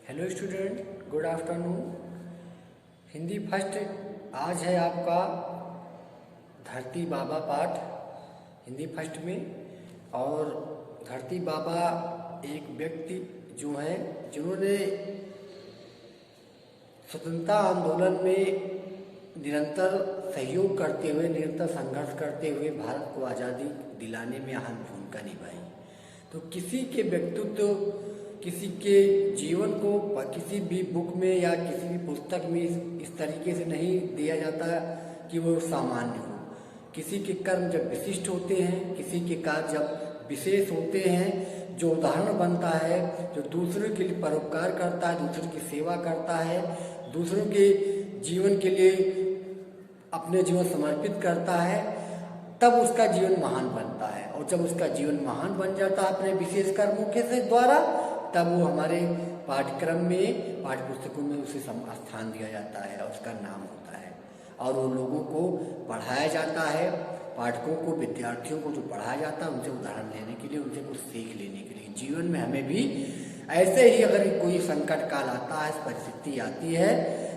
Hello student, good afternoon. Hindi first आज है आपका धरती बाबा पाठ हिंदी फर्स्ट में। और धरती बाबा एक व्यक्ति जो हैं जिन्होंने स्वतंत्रता आंदोलन में निरंतर सहयोग करते हुए, निरंतर संघर्ष करते हुए भारत को आज़ादी दिलाने में अहम भूमिका निभाई। तो किसी के व्यक्तित्व, किसी के जीवन को किसी भी बुक में या किसी भी पुस्तक में इस तरीके से नहीं दिया जाता कि वो सामान्य हो। किसी के कर्म जब विशिष्ट होते हैं, किसी के कार्य जब विशेष होते हैं, जो उदाहरण बनता है, जो दूसरों के लिए परोपकार करता है, दूसरों की सेवा करता है, दूसरों के जीवन के लिए अपने जीवन समर्पित करता है, तब उसका जीवन महान बनता है। और जब उसका जीवन महान बन जाता है अपने विशेष कर्मों के से द्वारा, तब वो हमारे पाठ्यक्रम में, पाठ्य पुस्तकों में उसे स्थान दिया जाता है और उसका नाम होता है। और वो लोगों को पढ़ाया जाता है, पाठकों को, विद्यार्थियों को जो पढ़ाया जाता है, उनसे उदाहरण लेने के लिए, उनसे कुछ सीख लेने के लिए। जीवन में हमें भी ऐसे ही अगर कोई संकट काल आता है, परिस्थिति आती है,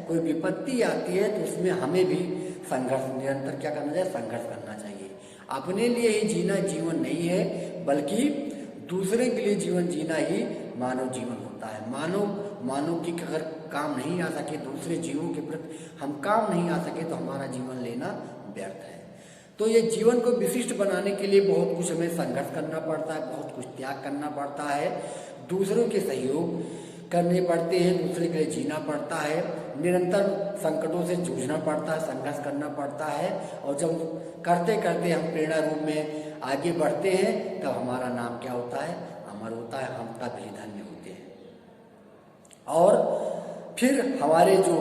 कोई विपत्ति आती है, तो उसमें हमें भी संघर्ष निरंतर क्या करना चाहिए? संघर्ष करना चाहिए। अपने लिए ही जीना जीवन नहीं है, बल्कि दूसरे के लिए जीवन जीना ही मानव जीवन होता है। मानव की अगर काम नहीं आ सके, दूसरे जीवों के प्रति हम काम नहीं आ सके, तो हमारा जीवन लेना व्यर्थ है। तो ये जीवन को विशिष्ट बनाने के लिए बहुत कुछ हमें संघर्ष करना पड़ता है, बहुत कुछ त्याग करना पड़ता है, दूसरों के सहयोग करने पड़ते हैं, दूसरे के लिए जीना पड़ता है, निरंतर संकटों से जूझना पड़ता है, संघर्ष करना पड़ता है। और जब करते करते हम प्रेरणा रूप में आगे बढ़ते हैं, तब हमारा नाम क्या होता है? अमर होता है, हम तब ही धन्य होते हैं। और फिर हमारे जो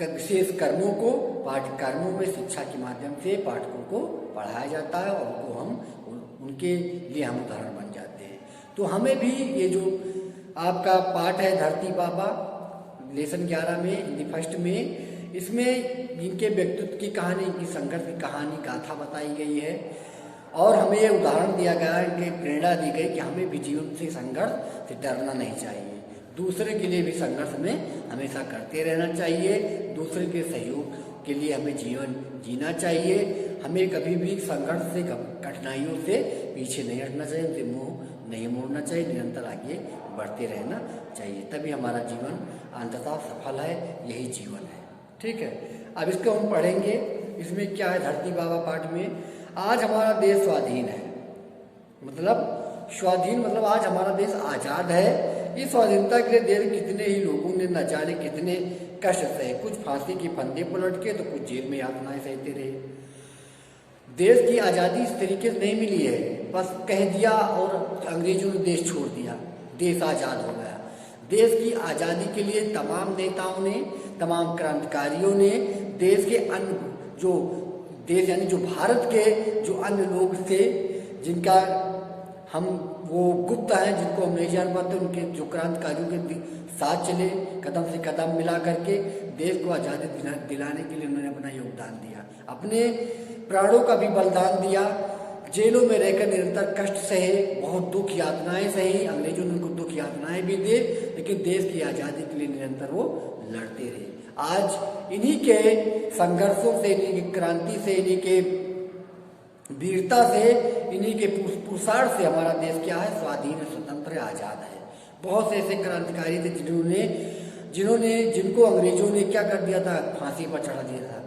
विशेष कर्मों को पाठ्यक्रमों में शिक्षा के माध्यम से पाठकों को पढ़ाया जाता है, और उनको हम उनके लिए हम उदाहरण बन जाते हैं। तो हमें भी ये जो आपका पाठ है धरती बाबा लेसन 11 में, हिंदी फर्स्ट में, इसमें इनके व्यक्तित्व की कहानी, इनकी संघर्ष की कहानी, गाथा बताई गई है। और हमें ये उदाहरण दिया गया है, इनकी प्रेरणा दी गई कि हमें भी जीवन से संघर्ष से डरना नहीं चाहिए, दूसरे के लिए भी संघर्ष में हमेशा करते रहना चाहिए, दूसरे के सहयोग के लिए हमें जीवन जीना चाहिए। हमें कभी भी संघर्ष से, कठिनाइयों से पीछे नहीं हटना चाहिए, उनसे मुँह नहीं मोड़ना चाहिए, निरंतर आगे बढ़ते रहना चाहिए, तभी हमारा जीवन अंततः सफल है। यही जीवन है, ठीक है। अब इसको हम पढ़ेंगे। इसमें क्या है धरती बाबा पाठ में? आज हमारा देश स्वाधीन है, मतलब स्वाधीन मतलब आज हमारा देश आज़ाद है। इस स्वाधीनता के लिए देश कितने ही लोगों ने न जाने कितने कष्ट सहे, कुछ फांसी के फंदे पर लटके, तो कुछ जेल में यातनाएं सहते रहे। देश की आज़ादी इस तरीके से नहीं मिली है, बस कह दिया और अंग्रेजों ने देश छोड़ दिया, देश आज़ाद हो गया। देश की आज़ादी के लिए तमाम नेताओं ने, तमाम क्रांतिकारियों ने देश के अन्य जो देश यानी जो भारत के जो अन्य लोग थे, जिनका हम वो गुप्त हैं, जिनको हम नहीं जान पाते, उनके जो क्रांतिकारियों के साथ चले, कदम से कदम मिला करके देश को आज़ादी दिलाने के लिए उन्होंने अपना योगदान दिया, अपने प्राणों का भी बलिदान दिया, जेलों में रहकर निरंतर कष्ट सहे, बहुत दुख यातनाएं सही, अंग्रेजों ने उनको दुख यातनाएं भी दिए, लेकिन देश की आज़ादी के लिए निरंतर वो लड़ते रहे। आज इन्हीं के संघर्षों से, इन्हीं की क्रांति से, इन्हीं के वीरता से, इन्हीं के पुरुषार्थ से हमारा देश क्या है? स्वाधीन है, स्वतंत्र है, आज़ाद है। बहुत से ऐसे क्रांतिकारी थे जिनको अंग्रेजों ने क्या कर दिया था? फांसी पर चढ़ा दिया था।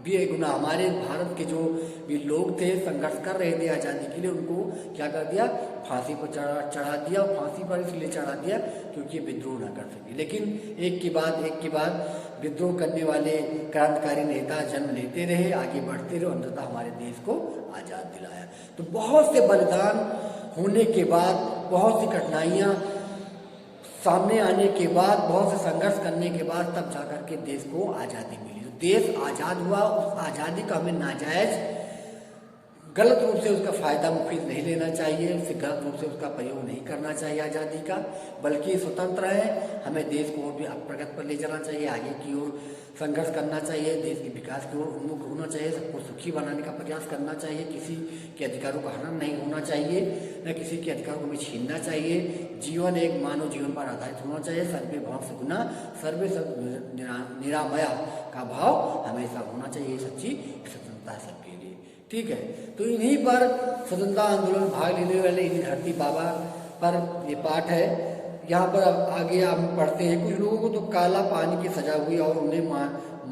बेगुनाह हमारे भारत के जो भी लोग थे, संघर्ष कर रहे थे आज़ादी के लिए, उनको क्या कर दिया? फांसी पर चढ़ा दिया। और फांसी पर इसलिए चढ़ा दिया क्योंकि विद्रोह न कर सके। लेकिन एक के बाद विद्रोह करने वाले क्रांतिकारी नेता जन्म लेते रहे, आगे बढ़ते रहे, अंततः हमारे देश को आज़ाद दिलाया। तो बहुत से बलिदान होने के बाद, बहुत सी कठिनाइयाँ सामने आने के बाद, बहुत से संघर्ष करने के बाद, तब जाकर के देश को आज़ादी मिली। तो देश आज़ाद हुआ, उस आज़ादी का हमें नाजायज गलत रूप से उसका फायदा मुफीद नहीं लेना चाहिए, उससे गलत रूप से उसका प्रयोग नहीं करना चाहिए आज़ादी का, बल्कि स्वतंत्र है। हमें देश को और भी प्रगति पर ले जाना चाहिए, आगे की ओर संघर्ष करना चाहिए, देश के विकास की ओर उन्मुख होना चाहिए, सबको सुखी बनाने का प्रयास करना चाहिए, किसी के अधिकारों का हनन नहीं होना चाहिए, न किसी के अधिकारों को भी छीनना चाहिए। जीवन एक मानव जीवन पर आधारित होना चाहिए। सर्वे भव सुगुना सर्वे सब निरामया का भाव हमेशा होना चाहिए। सच्ची स्वतंत्रता है सबके लिए। ठीक है, तो इन्हीं पर स्वतंत्रता आंदोलन में भाग लेने वाले इन्हीं धरती बाबा पर ये पाठ है। यहाँ पर अब आगे हम पढ़ते हैं, कुछ लोगों को तो काला पानी की सजा हुई और उन्हें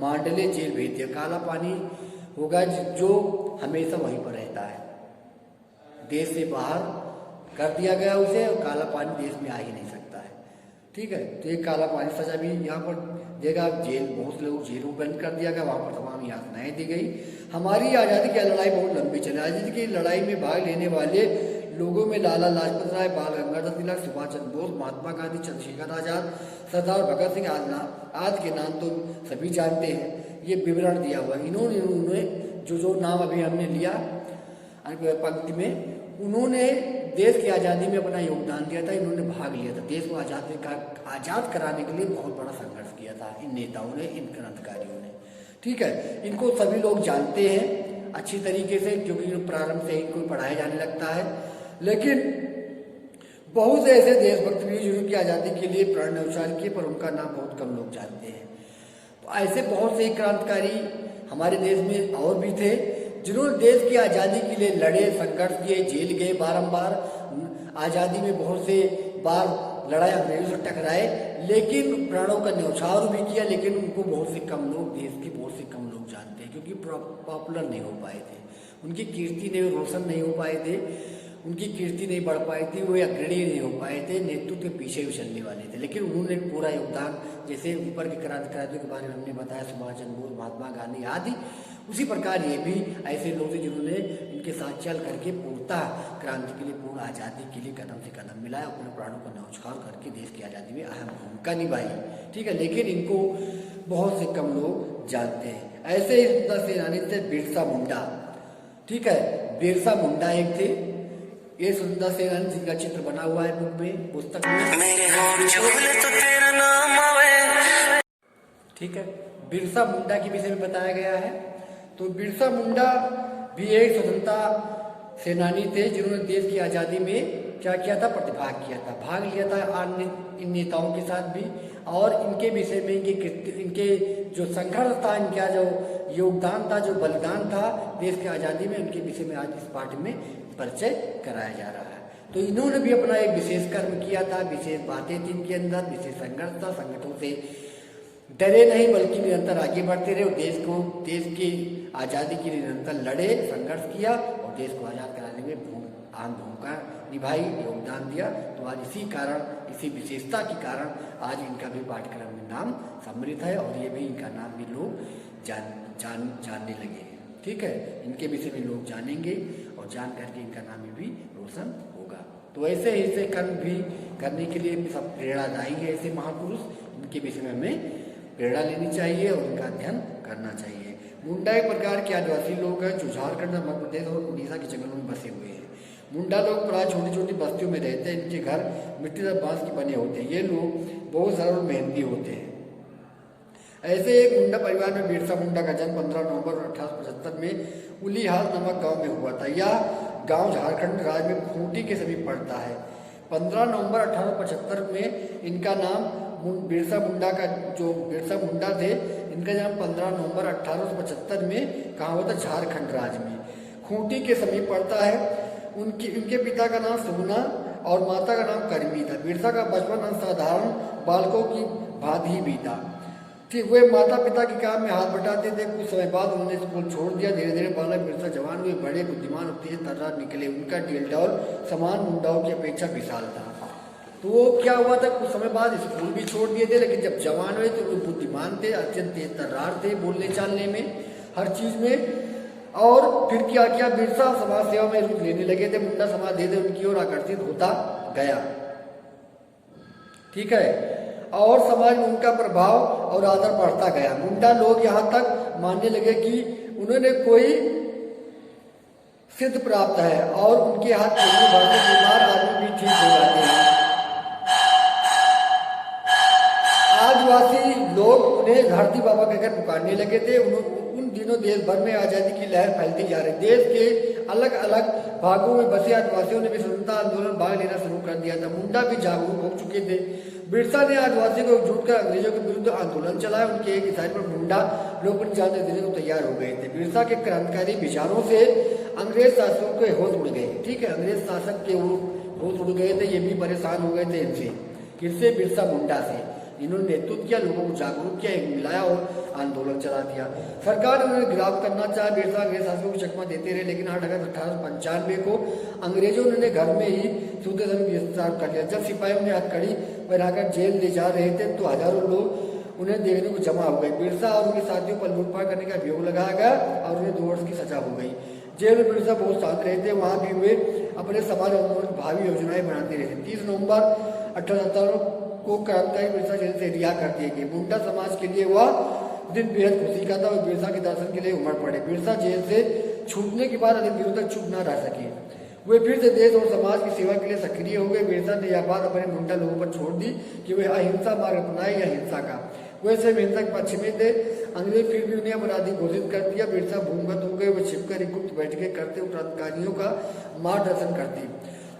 मांडले जेल भेज दिया। काला पानी होगा जो हमेशा वहीं पर रहता है, देश से बाहर कर दिया गया उसे, और काला पानी देश में आ ही नहीं सकता है। ठीक है, तो ये काला पानी सजा भी यहाँ पर देगा। जेल, बहुत लोग जेलों बंद कर दिया गया, वहाँ पर तमाम यातनाएं दी गई। हमारी आज़ादी की लड़ाई बहुत लंबी चली। आज़ादी की लड़ाई में भाग लेने वाले लोगों में लाला लाजपत राय, बाल गंगाधर तिलक, सुभाष चंद्र बोस, महात्मा गांधी, चंद्रशेखर आजाद, सरदार भगत सिंह आदि के नाम तो सभी जानते हैं। ये विवरण दिया हुआ। इन्होंने जो नाम अभी हमने लिया पंक्ति में, उन्होंने देश की आज़ादी में अपना योगदान दिया था। इन्होंने भाग लिया था, देश को आज़ाद कराने के लिए बहुत बड़ा संघर्ष किया था इन नेताओं ने, इन क्रांतिकारियों ने। ठीक है, इनको सभी लोग जानते हैं अच्छी तरीके से, क्योंकि प्रारंभ से इनको पढ़ाया जाने लगता है। लेकिन बहुत से ऐसे देशभक्त भी जिनकी आज़ादी के लिए प्राण न्यौछावर किए, पर उनका नाम बहुत कम लोग जानते हैं। तो ऐसे बहुत से क्रांतिकारी हमारे देश में और भी थे जिन्होंने देश की आज़ादी के लिए लड़े, संघर्ष किए, जेल गए बारंबार, आज़ादी में बहुत से बार लड़ाई अंग्रेजों से टकराए, लेकिन प्राणों का न्यौछावर भी किया। लेकिन उनको बहुत से कम लोग, देश के बहुत से कम लोग जानते हैं, क्योंकि पॉपुलर नहीं हो पाए थे, उनकी कीर्ति नहीं, रोशन नहीं हो पाए थे, उनकी कीर्ति नहीं बढ़ पाई थी, वो अग्रणी नहीं हो पाए थे, नेतृत्व के पीछे भी चलने वाले थे। लेकिन उन्होंने पूरा योगदान, जैसे ऊपर के क्रांतिकारियों के बारे में हमने बताया, सुभाष चंद्र बोस, महात्मा गांधी आदि, उसी प्रकार ये भी ऐसे लोग थे जिन्होंने इनके साथ चल करके पूर्णतः क्रांति के लिए, पूर्ण आज़ादी के लिए कदम से कदम मिलाया, अपने प्राणों का न्यौछावर करके देश की आज़ादी में अहम भूमिका निभाई। ठीक है, लेकिन इनको बहुत से कम लोग जानते हैं। ऐसे ही सेनानी थे बिरसा मुंडा। ठीक है, बिरसा मुंडा एक थे, ये स्वतंत्रता सेनानी जिनका चित्र बना हुआ है बुक में, पुस्तक में। ठीक है, बिरसा मुंडा के विषय में बताया गया है। तो बिरसा मुंडा भी एक स्वतंत्रता सेनानी थे जिन्होंने देश की आज़ादी में क्या किया था, प्रतिभाग किया था, भाग लिया था अन्य इन नेताओं के साथ भी। और इनके विषय में इनके जो संघर्ष था, इनका जो योगदान था, जो बलिदान था देश की आज़ादी में, इनके विषय में आज इस पाठ में परिचय कराया जा रहा है। तो इन्होंने भी अपना एक विशेष कर्म किया था, विशेष बातें थी इनके अंदर, विशेष संघर्ष था, संगठनों से डरे नहीं बल्कि निरंतर आगे बढ़ते रहे, देश की आज़ादी के लिए निरंतर लड़े, संघर्ष किया और देश को आज़ाद कराने में अहम भूमिका निभाई, योगदान दिया। तो आज इसी कारण, इसी विशेषता के कारण आज इनका भी पाठ्यक्रम में नाम सम्मिलित है, और ये भी इनका नाम भी लोग जानने लगे हैं। ठीक है, इनके विषय में लोग जानेंगे और जान करके इनका नाम भी रोशन होगा। तो ऐसे कर्म भी करने के लिए सब प्रेरणादायी है। ऐसे महापुरुष, इनके विषय में हमें प्रेरणा लेनी चाहिए और उनका अध्ययन करना चाहिए। मुंडा एक प्रकार के आदिवासी लोग हैं जो झारखंड, मध्य प्रदेश और उड़ीसा के जंगलों में बसे हुए हैं। मुंडा लोग प्राय छोटी छोटी बस्तियों में रहते हैं। इनके घर मिट्टी और बांस के बने होते हैं। ये लोग बहुत सरल और मेहनती होते हैं। ऐसे एक मुंडा परिवार में बिरसा मुंडा का जन्म 15 नवंबर 1875 में उलीहाल नामक गांव में हुआ था। यह गांव झारखंड राज्य में खूंटी के समीप पड़ता है। 15 नवंबर 1875 में इनका नाम बिरसा मुंडा का, जो बिरसा मुंडा थे, इनका जन्म 15 नवंबर 1875 में कहाँ हुआ था, झारखंड राज्य में खूंटी के समीप पड़ता है। उनके पिता का नाम सुगुना और माता का नाम करमी था। बिरसा का बचपन असाधारण बालकों की भांति ही बीता। ठीक, वे माता पिता के काम में हाथ बटाते थे। कुछ समय बाद उन्होंने स्कूल छोड़ दिया। धीरे धीरे बालक बिरसा जवान हुए, बड़े बुद्धिमान और तेज तर्रार निकले। उनका डीलडौल समान मुंडाओं की अपेक्षा विशाल था। तो वो क्या हुआ था, कुछ समय बाद स्कूल भी छोड़ दिए थे, लेकिन जब जवान हुए तो वो बुद्धिमान थे, अत्यंत तेज तर्रार थे, बोलने चालने में, हर चीज में। और फिर क्या किया, बिरसा समाज सेवा में रुचि लेने लगे थे। मुंडा समाज धीरे धीरे उनकी ओर आकर्षित होता गया। ठीक है, और समाज में उनका प्रभाव और आदर बढ़ता गया। मुंडा लोग यहाँ तक मानने लगे कि उन्होंने कोई सिद्ध प्राप्त है और उनके हाथ चलने भरने बीमार आदमी भी ठीक हो जाते हैं। आदिवासी लोग उन्हें धरती बाबा कहकर पुकारने लगे थे। उन दिनों देश भर में आजादी की लहर फैलती जा रही। देश के अलग अलग भागों में बसे आदिवासियों ने भी स्वतंत्रता आंदोलन भाग लेना शुरू कर दिया था। मुंडा भी जागरूक हो चुके थे। बिरसा ने आदिवासियों को एकजुट कर अंग्रेजों के विरुद्ध आंदोलन चलाया। उनके एक इशारे पर मुंडा लोग अपनी जान देने को तैयार हो गए थे। बिरसा के क्रांतिकारी विचारों से अंग्रेज शासकों के होश उड़ गए। ठीक है, अंग्रेज शासक के होश उड़ गए थे। ये भी परेशान हो गए थे इनसे, किससे? बिरसा मुंडा से। इन्होंने नेतृत्व किया, लोगों को जागरूक किया, एक मिलाया और आंदोलन चला दिया। सरकार ने उन्हें गिरफ्तार करना चाहा। बिरसा अंग्रेज शासकों को चकमा देते रहे, लेकिन 8 अगस्त 1895 को अंग्रेजों ने घर में ही सूते समय गिरफ्तार कर लिया। जब सिपाहियों ने हथकड़ी पहनाकर जेल ले जा रहे थे तो हजारों लोग उन्हें देखने को जमा हो गए। बिरसा और उनके साथियों पर लूटपाट करने का अभियोग लगाया गया और उन्हें 2 वर्ष की सजा हो गई। जेल में बिरसा बहुत शांत रहे थे। वहां भी वे अपने समाज आंदोलन की भावी योजनाएं बनाते रहे। 30 नवंबर 1857 को क्रांतिकारी बिरसा जेल से रिहा कर दिए गए। मुंडा समाज के लिए वह दिन बेहद खुशी का था और बिरसा के दर्शन के लिए उमड़ पड़े। बिरसा जेल से छूटने के बाद अधिक दिनों तक चुप न रह सके। वे फिर से देश और समाज की सेवा के लिए सक्रिय हो गए। बिरसा ने यह बात अपने मुंडा लोगों पर छोड़ दी कि वे अहिंसा मार्ग अपनाए या हिंसा का। वे सिर्फ हिंसा के पक्ष में थे। अंग्रेज फिर भी उन्हें अपराधी घोषित कर दिया। बिरसा भूमिगत हो गए। वे छिपकर गुप्त बैठकें करते और क्रांतिकारियों का मार्गदर्शन करते।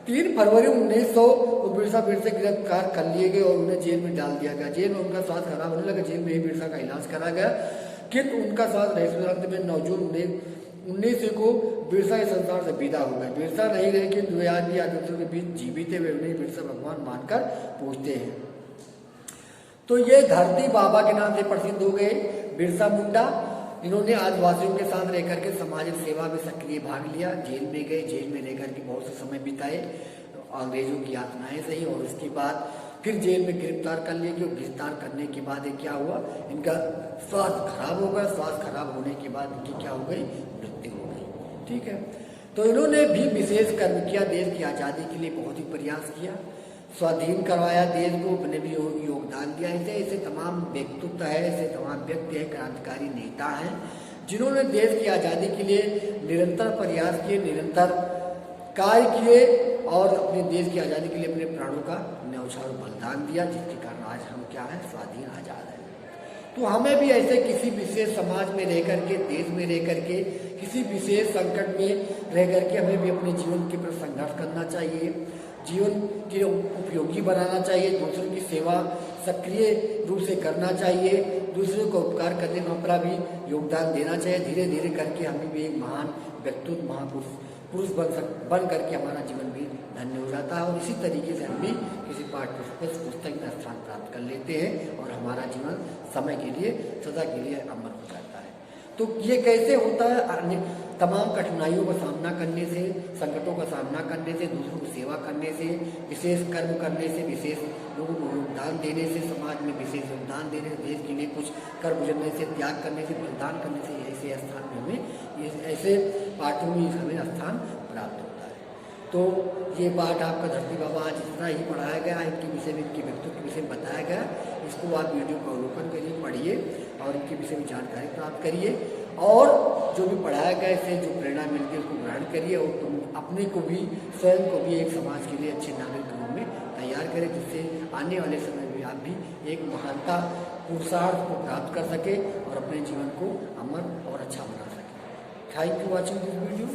3 फरवरी 1900 को बिरसा फिर से गिरफ्तार कर लिए गए और उन्हें जेल में डाल दिया गया। जेल में उनका स्वास्थ्य खराब होने लगा। जेल में ही बिरसा का इलाज करा गया, किंतु उनका स्वास्थ्य नहीं। अंत में 9 जून 1900 को बिरसा इस संसार से विदा हो गए। बिरसा नहीं रहे, किंतु वे आज भी आदिवासियों के बीच जीवित है। वे उन्हें बिरसा भगवान मानकर पूजते हैं। तो ये धरती बाबा के नाम से प्रसिद्ध हो गए बिरसा मुंडा। इन्होंने आदिवासियों के साथ रहकर के सामाजिक सेवा में सक्रिय भाग लिया। जेल में गए, जेल में रहकर के बहुत से समय बिताए अंग्रेजों की यातनाएं सही, और उसके बाद फिर जेल में गिरफ्तार कर लिए गए। गिरफ्तार करने के बाद क्या हुआ, इनका स्वास्थ्य खराब हो गया। स्वास्थ्य खराब होने के बाद इनकी क्या हो गई, मृत्यु हो गई। ठीक है, तो इन्होंने भी विशेष कर्म किया। देश की आज़ादी के लिए बहुत ही प्रयास किया, स्वाधीन करवाया देश को, अपने भी योगदान दिया। ऐसे तमाम व्यक्तित्व है, ऐसे तमाम व्यक्ति है, क्रांतिकारी नेता हैं जिन्होंने देश की आज़ादी के लिए निरंतर प्रयास किए, निरंतर कार्य किए और अपने देश की आज़ादी के लिए अपने प्राणों का न्यौछावर बलिदान दिया, जिसके कारण आज हम क्या है, स्वाधीन आज़ाद है। तो हमें भी ऐसे किसी विशेष समाज में रह करके, देश में रह करके, किसी विशेष संकट में रह करके हमें भी अपने जीवन के प्रति संघर्ष करना चाहिए, जीवन के उपयोगी बनाना चाहिए, दूसरों की सेवा सक्रिय रूप से करना चाहिए, दूसरों को उपकार करने में अपना भी योगदान देना चाहिए। धीरे धीरे करके हमें भी एक महान व्यक्तित्व, महापुरुष बन करके हमारा जीवन भी धन्य हो जाता है। और इसी तरीके से हम भी किसी पुस्तक में स्थान प्राप्त कर लेते हैं और हमारा जीवन समय के लिए, सदा के लिए अमर हो जाता है। तो ये कैसे होता है? तमाम कठिनाइयों का सामना करने से, संकटों का सामना करने से, दूसरों की सेवा करने से, विशेष कर्म करने से, विशेष लोगों को योगदान देने से, समाज में विशेष योगदान देने से, देश के लिए कुछ कर गुजरने से, त्याग करने से, बलिदान करने से, ऐसे स्थान में हमें, ऐसे पाठों में हमें स्थान प्राप्त होता है। तो ये पाठ आपका धरती बाबा आज इतना ही पढ़ाया गया, इनके विषय में, इनके व्यक्तित्व के विषय में बताया गया। इसको आप वीडियो का अवलोकन करिए, पढ़िए और इनके विषय में जानकारी प्राप्त करिए और जो भी पढ़ाया गया इससे जो प्रेरणा मिलती है उसको ग्रहण करिए और तुम अपने को भी, स्वयं को भी एक समाज के लिए अच्छे नागरिक के रूप में तैयार करें, जिससे आने वाले समय में आप भी एक महानता पुरुषार्थ को प्राप्त कर सके और अपने जीवन को अमर और अच्छा बना सके। Thank you watching this video.